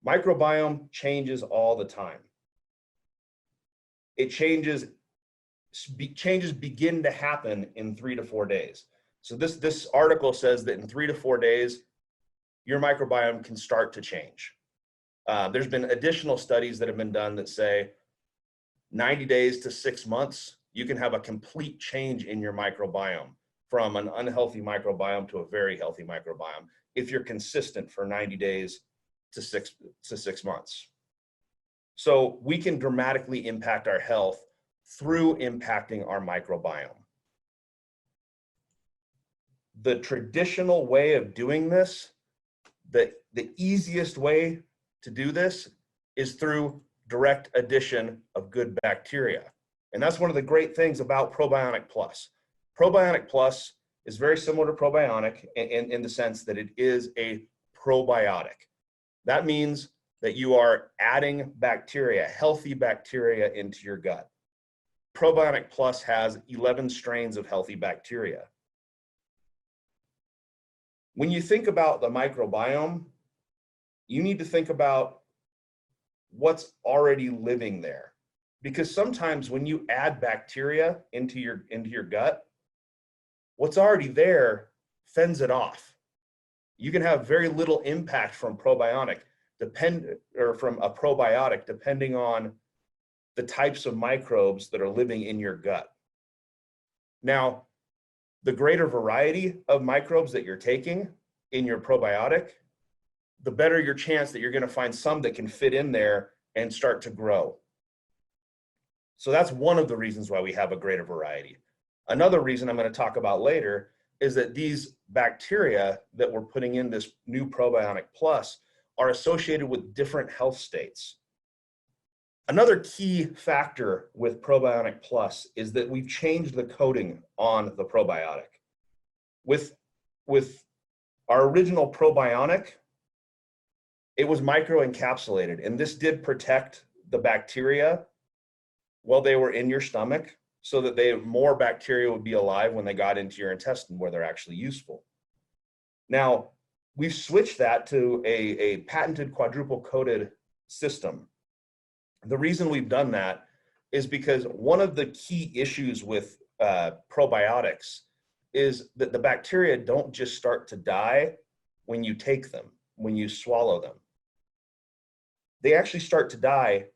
Microbiome changes all the time. Changes begin to happen in 3 to 4 days. So this article says that in 3 to 4 days, your microbiome can start to change. There's been additional studies that have been done that say 90 days to 6 months, you can have a complete change in your microbiome from an unhealthy microbiome to a very healthy microbiome if you're consistent for 90 days to 6 months. So we can dramatically impact our health through impacting our microbiome. The traditional way of doing this, the easiest way to do this is through direct addition of good bacteria. And that's one of the great things about Probiotic Plus. Probiotic Plus is very similar to probiotic in the sense that it is a probiotic. That means that you are adding bacteria, healthy bacteria into your gut. Probiotic Plus has 11 strains of healthy bacteria. When you think about the microbiome, you need to think about what's already living there. Because sometimes when you add bacteria into your gut, what's already there fends it off. You can have very little impact from from a probiotic, depending on the types of microbes that are living in your gut. Now, the greater variety of microbes that you're taking in your probiotic, the better your chance that you're going to find some that can fit in there and start to grow. So that's one of the reasons why we have a greater variety. Another reason I'm going to talk about later is that these bacteria that we're putting in this new Probiotic Plus are associated with different health states. Another key factor with Probiotic Plus is that we've changed the coating on the probiotic. With our original probiotic, it was microencapsulated, and this did protect the bacteria while they were in your stomach so that more bacteria would be alive when they got into your intestine where they're actually useful. Now, we've switched that to a patented quadruple coated system. The reason we've done that is because one of the key issues with probiotics is that the bacteria don't just start to die when you take them, when you swallow them. They actually start to die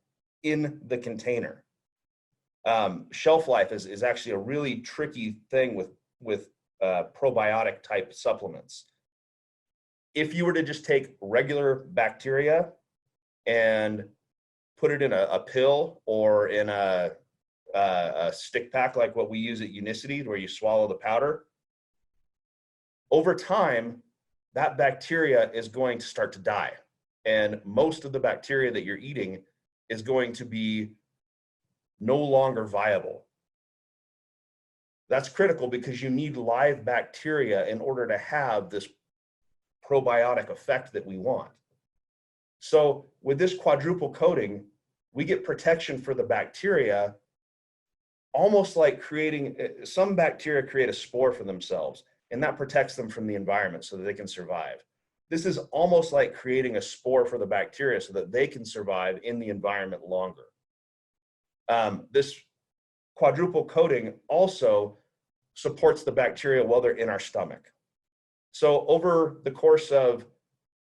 in the container. Shelf life is actually a really tricky thing with probiotic type supplements. If you were to just take regular bacteria and put it in a pill or in a stick pack like what we use at Unicity, where you swallow the powder, over time, that bacteria is going to start to die. And most of the bacteria that you're eating is going to be no longer viable. That's critical because you need live bacteria in order to have this probiotic effect that we want. So with this quadruple coating, we get protection for the bacteria, almost like some bacteria create a spore for themselves, and that protects them from the environment so that they can survive. This is almost like creating a spore for the bacteria so that they can survive in the environment longer. This quadruple coating also supports the bacteria while they're in our stomach. So over the course of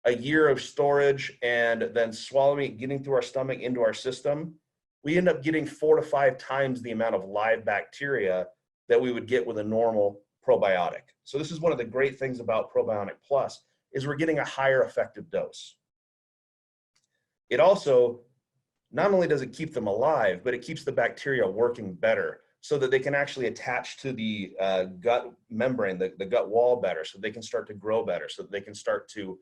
a year of storage and then swallowing it, getting through our stomach into our system, we end up getting 4 to 5 times the amount of live bacteria that we would get with a normal probiotic. So this is one of the great things about Probiotic Plus, is we're getting a higher effective dose. It also, not only does it keep them alive, but it keeps the bacteria working better so that they can actually attach to the gut membrane, the gut wall better, so they can start to grow better, so that they can start to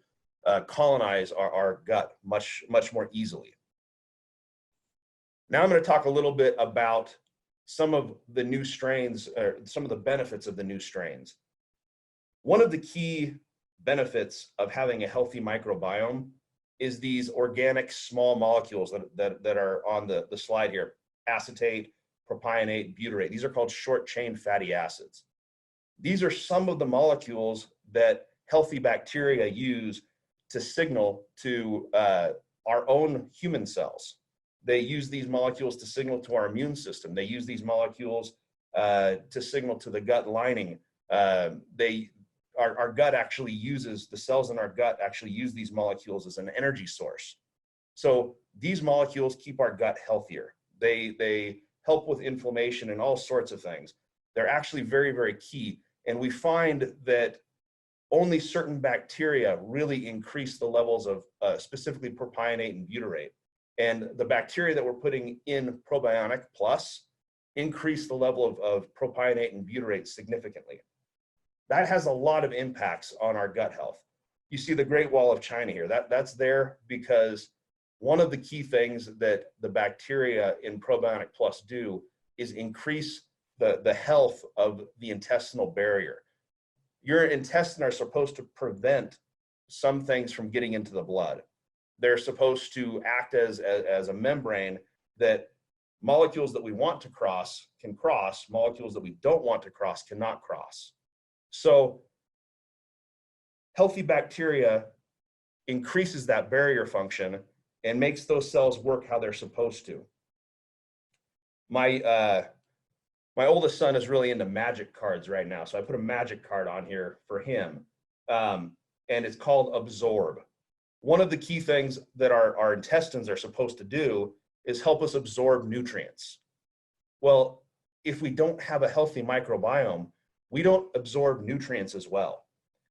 colonize our gut much more easily. Now I'm going to talk a little bit about some of the new strains, or some of the benefits of the new strains. One of the key benefits of having a healthy microbiome is these organic small molecules that are on the slide here: acetate, propionate, butyrate. These are called short chain fatty acids. These are some of the molecules that healthy bacteria use to signal to our own human cells. They use these molecules to signal to our immune system. They use these molecules to signal to the gut lining. Our gut actually uses, the cells in our gut actually use these molecules as an energy source. So these molecules keep our gut healthier. They help with inflammation and all sorts of things. They're actually very, very key. And we find that only certain bacteria really increase the levels of specifically propionate and butyrate. And the bacteria that we're putting in Probiotic Plus increase the level of propionate and butyrate significantly. That has a lot of impacts on our gut health. You see the Great Wall of China here. That's there because one of the key things that the bacteria in Probiotic Plus do is increase the health of the intestinal barrier. Your intestines are supposed to prevent some things from getting into the blood. They're supposed to act as a membrane that molecules that we want to cross can cross, molecules that we don't want to cross cannot cross. So healthy bacteria increases that barrier function and makes those cells work how they're supposed to. My oldest son is really into magic cards right now, so I put a magic card on here for him, and it's called Absorb. One of the key things that our intestines are supposed to do is help us absorb nutrients. Well, if we don't have a healthy microbiome, we don't absorb nutrients as well.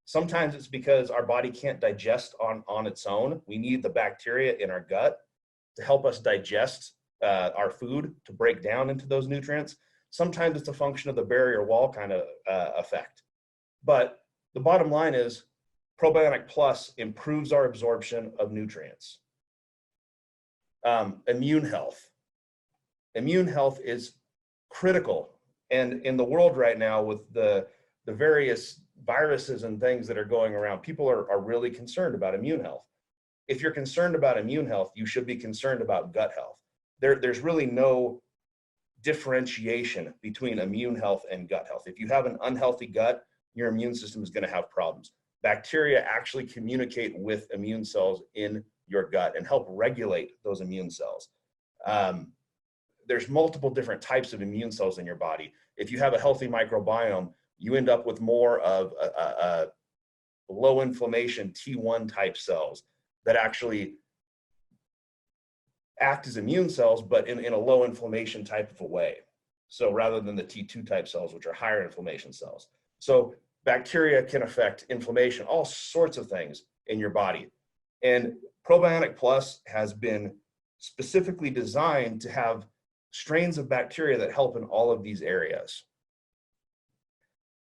Sometimes it's because our body can't digest on its own. We need the bacteria in our gut to help us digest our food, to break down into those nutrients. Sometimes it's a function of the barrier wall kind of effect. But the bottom line is Probiotic Plus improves our absorption of nutrients. Immune health. Immune health is critical. And in the world right now with the various viruses and things that are going around, people are really concerned about immune health. If you're concerned about immune health, you should be concerned about gut health. There's really no differentiation between immune health and gut health. If you have an unhealthy gut, your immune system is going to have problems. Bacteria actually communicate with immune cells in your gut and help regulate those immune cells. There's multiple different types of immune cells in your body. If you have a healthy microbiome, you end up with more of low inflammation T1 type cells that actually act as immune cells, but in a low inflammation type of a way. So rather than the T2 type cells, which are higher inflammation cells. So bacteria can affect inflammation, all sorts of things in your body. And Probiotic Plus has been specifically designed to have strains of bacteria that help in all of these areas.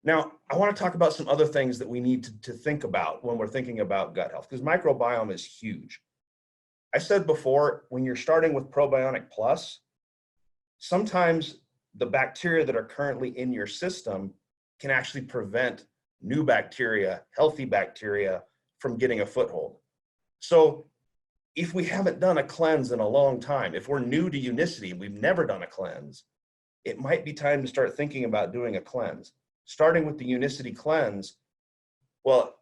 Now, I want to talk about some other things that we need to think about when we're thinking about gut health, because microbiome is huge. I said before, when you're starting with Probiotic Plus, sometimes the bacteria that are currently in your system can actually prevent new bacteria, healthy bacteria, from getting a foothold. So if we haven't done a cleanse in a long time, if we're new to Unicity, we've never done a cleanse, it might be time to start thinking about doing a cleanse. Starting with the Unicity cleanse, well,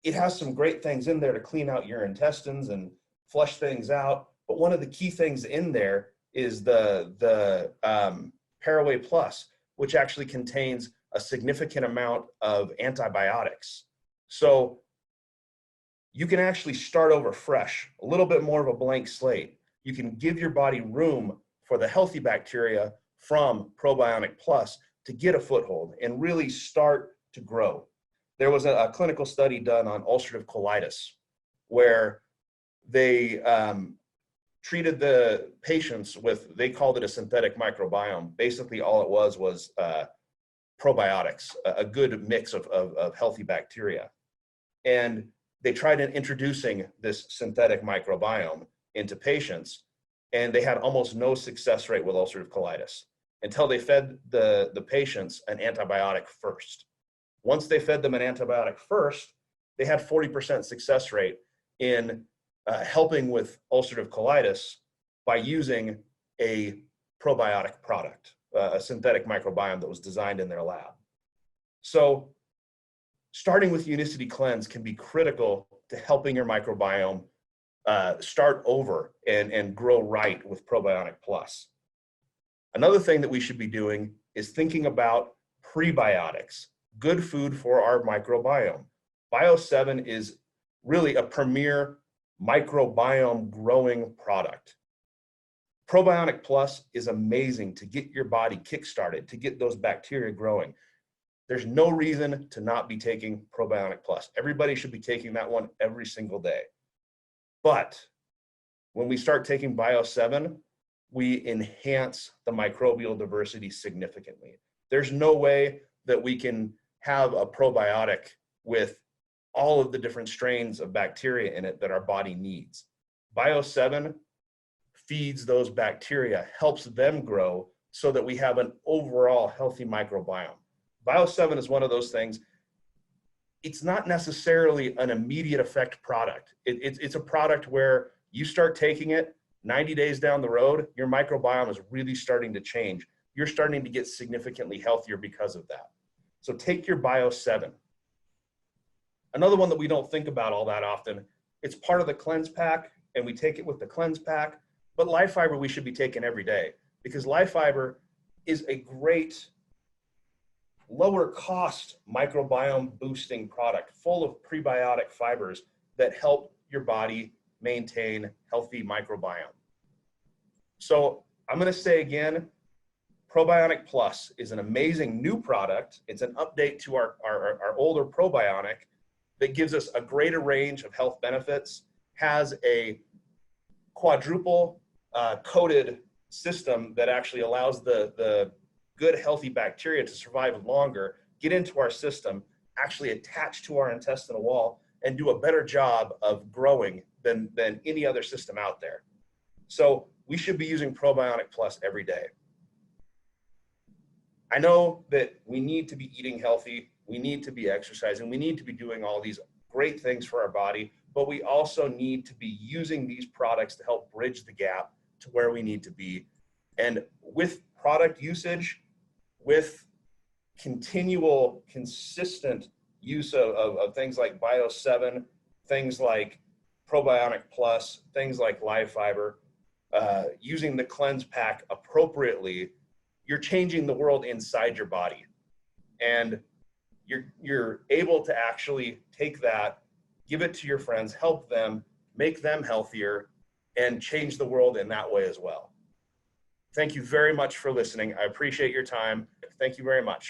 it has some great things in there to clean out your intestines and flush things out. But one of the key things in there is the Paraway Plus, which actually contains a significant amount of antibiotics. So you can actually start over fresh, a little bit more of a blank slate. You can give your body room for the healthy bacteria from Probiotic Plus to get a foothold and really start to grow. There was a clinical study done on ulcerative colitis where they treated the patients with, they called it a synthetic microbiome. Basically, all it was probiotics, a good mix of healthy bacteria. And they tried introducing this synthetic microbiome into patients, and they had almost no success rate with ulcerative colitis until they fed the patients an antibiotic first. Once they fed them an antibiotic first, they had 40% success rate in helping with ulcerative colitis by using a probiotic product, a synthetic microbiome that was designed in their lab. So starting with Unicity Cleanse can be critical to helping your microbiome start over and grow right with Probiotic Plus. Another thing that we should be doing is thinking about prebiotics, good food for our microbiome. Bio7 is really a premier microbiome growing product. Probiotic Plus is amazing to get your body kickstarted, to get those bacteria growing. There's no reason to not be taking Probiotic Plus. Everybody should be taking that one every single day. But when we start taking Bio7, we enhance the microbial diversity significantly. There's no way that we can have a probiotic with all of the different strains of bacteria in it that our body needs. Bio7 feeds those bacteria, helps them grow so that we have an overall healthy microbiome. Bio7 is one of those things. It's not necessarily an immediate effect product. It's a product where you start taking it, 90 days down the road, your microbiome is really starting to change. You're starting to get significantly healthier because of that. So take your Bio7. Another one that we don't think about all that often, it's part of the cleanse pack, and we take it with the cleanse pack, but Life Fiber we should be taking every day, because Life Fiber is a great lower cost microbiome boosting product full of prebiotic fibers that help your body maintain healthy microbiome. So I'm going to say again, Probiotic Plus is an amazing new product. It's an update to our older probiotic that gives us a greater range of health benefits, has a quadruple coated system that actually allows the good healthy bacteria to survive longer, get into our system, actually attach to our intestinal wall, and do a better job of growing than any other system out there. So we should be using Probiotic Plus every day. I know that we need to be eating healthy, we need to be exercising, we need to be doing all these great things for our body, but we also need to be using these products to help bridge the gap to where we need to be. And with product usage, with continual, consistent use of things like Bio7, things like Probiotic Plus, things like Live Fiber, using the cleanse pack appropriately, you're changing the world inside your body. And you're able to actually take that, give it to your friends, help them, make them healthier, and change the world in that way as well. Thank you very much for listening. I appreciate your time. Thank you very much.